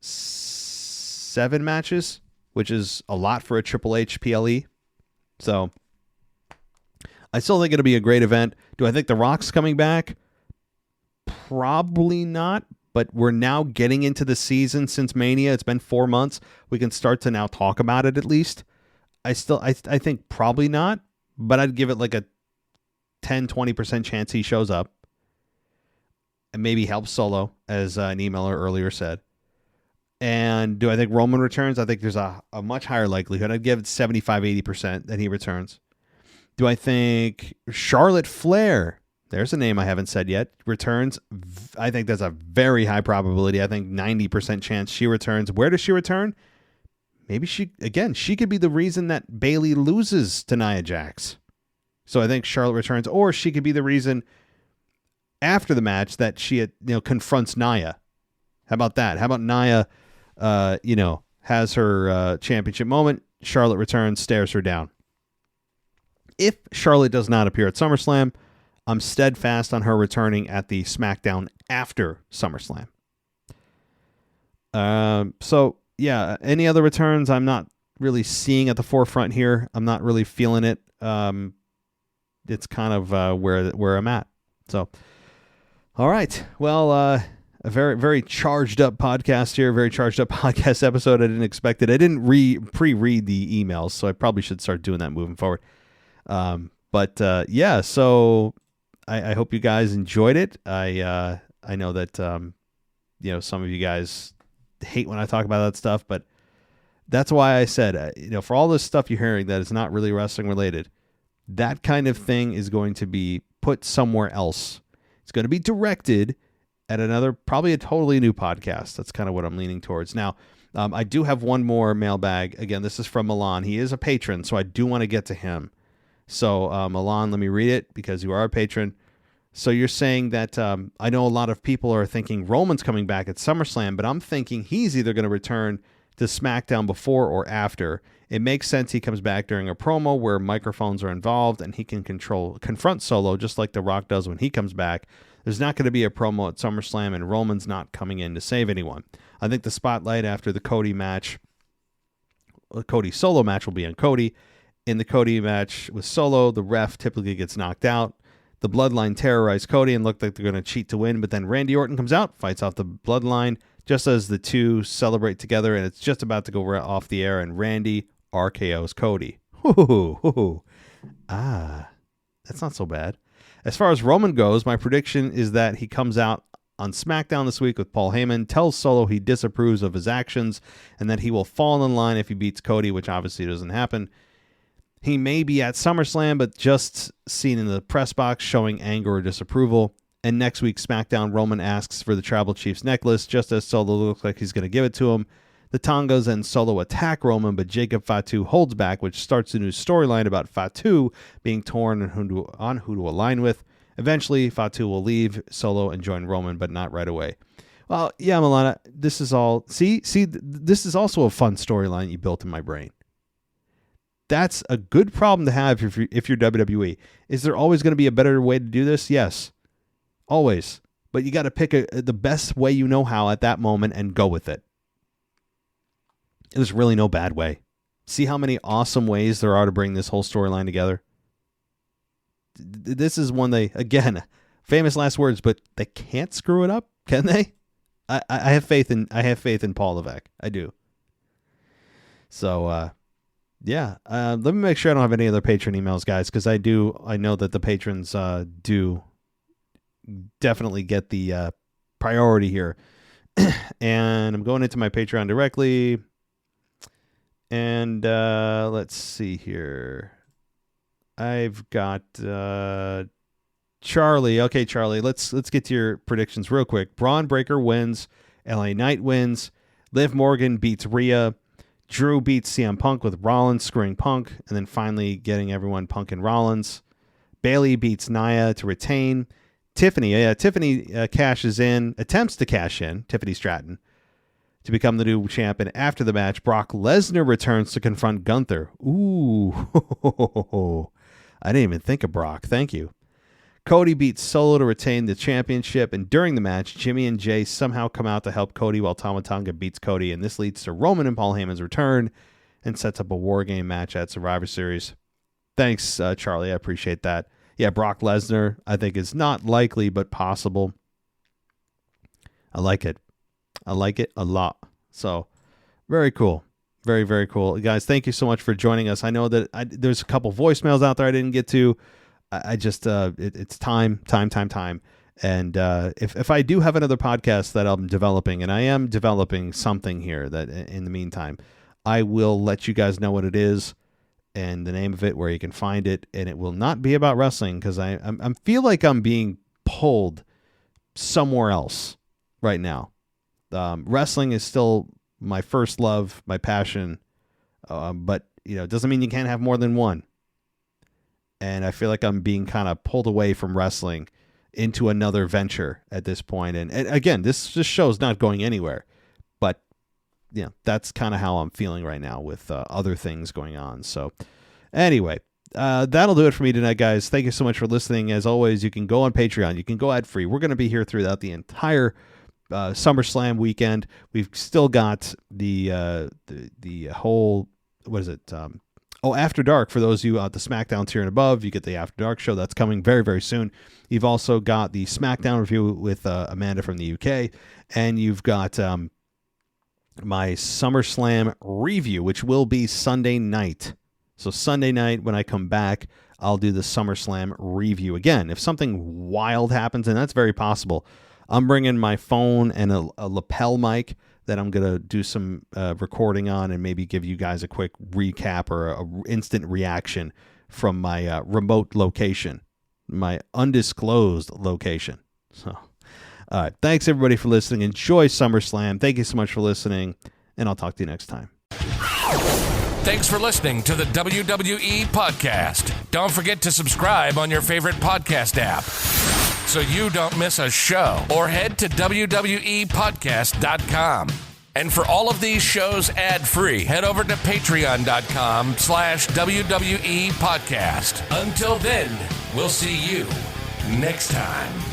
7 matches, which is a lot for a Triple H PLE. So I still think it'll be a great event. Do I think The Rock's coming back? Probably not, but we're now getting into the season since Mania. It's been 4 months. We can start to now talk about it at least. I think probably not, but I'd give it like a 10-20% chance he shows up and maybe helps Solo, as an emailer earlier said. And do I think Roman returns? I think there's a much higher likelihood. I'd give it 75-80% that he returns. Do I think Charlotte Flair, there's a name I haven't said yet, returns? I think there's a very high probability. I think 90% chance she returns. Where does she return? Maybe she could be the reason that Bayley loses to Nia Jax. So I think Charlotte returns, or she could be the reason after the match that she confronts Nia. How about that? How about Nia, has her championship moment, Charlotte returns, stares her down. If Charlotte does not appear at SummerSlam, I'm steadfast on her returning at the SmackDown after SummerSlam. Yeah, any other returns I'm not really seeing at the forefront here. I'm not really feeling it. It's kind of where I'm at. So, all right. Well, a very, very charged up podcast here. Very charged up podcast episode. I didn't expect it. I didn't pre-read the emails, so I probably should start doing that moving forward. Yeah, so I hope you guys enjoyed it. I know that, some of you guys hate when I talk about that stuff, but that's why I said, for all this stuff you're hearing that is not really wrestling related, that kind of thing is going to be put somewhere else. It's going to be directed at another, probably a totally new podcast. That's kind of what I'm leaning towards. Now, I do have one more mailbag. Again, this is from Milan. He is a patron, so I do want to get to him. So, Milan, let me read it because you are a patron. So you're saying that I know a lot of people are thinking Roman's coming back at SummerSlam, but I'm thinking he's either going to return to SmackDown before or after. It makes sense he comes back during a promo where microphones are involved and he can confront Solo just like The Rock does when he comes back. There's not going to be a promo at SummerSlam, and Roman's not coming in to save anyone. I think the spotlight after the Cody Solo match will be on Cody. In the Cody match with Solo, the ref typically gets knocked out. The Bloodline terrorized Cody and looked like they're going to cheat to win, but then Randy Orton comes out, fights off the Bloodline, just as the two celebrate together, and it's just about to go off the air, and Randy RKO's Cody. That's not so bad. As far as Roman goes, my prediction is that he comes out on SmackDown this week with Paul Heyman, tells Solo he disapproves of his actions, and that he will fall in line if he beats Cody, which obviously doesn't happen. He may be at SummerSlam, but just seen in the press box showing anger or disapproval. And next week's SmackDown, Roman asks for the Tribal Chief's necklace, just as Solo looks like he's going to give it to him. The Tongos and Solo attack Roman, but Jacob Fatu holds back, which starts a new storyline about Fatu being torn on who to align with. Eventually, Fatu will leave Solo and join Roman, but not right away. Well, yeah, Milana, this is all... See, this is also a fun storyline you built in my brain. That's a good problem to have if you're WWE. Is there always going to be a better way to do this? Yes, always. But you got to pick the best way you know how at that moment and go with it. There's really no bad way. See how many awesome ways there are to bring this whole storyline together? This is one again, famous last words, but they can't screw it up, can they? I have faith in Paul Levesque. I do. So, yeah. Let me make sure I don't have any other patron emails, guys, because I know that the patrons do definitely get the priority here. And I'm going into my Patreon directly. And let's see here. I've got Charlie. Okay, Charlie, let's get to your predictions real quick. Braun Breaker wins. LA Knight wins. Liv Morgan beats Rhea. Drew beats CM Punk with Rollins screwing Punk, and then finally getting everyone Punk and Rollins. Bayley beats Nia to retain. Tiffany cashes in, attempts to cash in, Tiffany Stratton, to become the new champion. After the match, Brock Lesnar returns to confront Gunther. Ooh, I didn't even think of Brock. Thank you. Cody beats Solo to retain the championship, and during the match, Jimmy and Jay somehow come out to help Cody while Tama Tonga beats Cody, and this leads to Roman and Paul Heyman's return and sets up a War Game match at Survivor Series. Thanks, Charlie. I appreciate that. Yeah, Brock Lesnar, I think, is not likely, but possible. I like it. I like it a lot. So, very cool. Very, very cool. Guys, thank you so much for joining us. I know that there's a couple voicemails out there I didn't get to. I just, it's time. And if I do have another podcast that I'm developing, and I am developing something here that in the meantime, I will let you guys know what it is and the name of it, where you can find it. And it will not be about wrestling, because I feel like I'm being pulled somewhere else right now. Wrestling is still my first love, my passion, but it doesn't mean you can't have more than one. And I feel like I'm being kind of pulled away from wrestling into another venture at this point. And again, this show's not going anywhere, but that's kind of how I'm feeling right now with other things going on. So anyway, that'll do it for me tonight, guys. Thank you so much for listening. As always, you can go on Patreon. You can go ad free. We're going to be here throughout the entire SummerSlam weekend. We've still got the whole, what is it? After Dark. For those of you out the SmackDown tier and above, you get the After Dark show. That's coming very, very soon. You've also got the SmackDown review with Amanda from the UK. And you've got my SummerSlam review, which will be Sunday night. So Sunday night, when I come back, I'll do the SummerSlam review. Again, if something wild happens, and that's very possible, I'm bringing my phone and a lapel mic that I'm going to do some recording on and maybe give you guys a quick recap or a instant reaction from my remote location, my undisclosed location. So, all right. Thanks, everybody, for listening. Enjoy SummerSlam. Thank you so much for listening, and I'll talk to you next time. Thanks for listening to the WWE Podcast. Don't forget to subscribe on your favorite podcast app so you don't miss a show, or head to WWEpodcast.com. And for all of these shows ad-free, head over to patreon.com/WWE Podcast. Until then, we'll see you next time.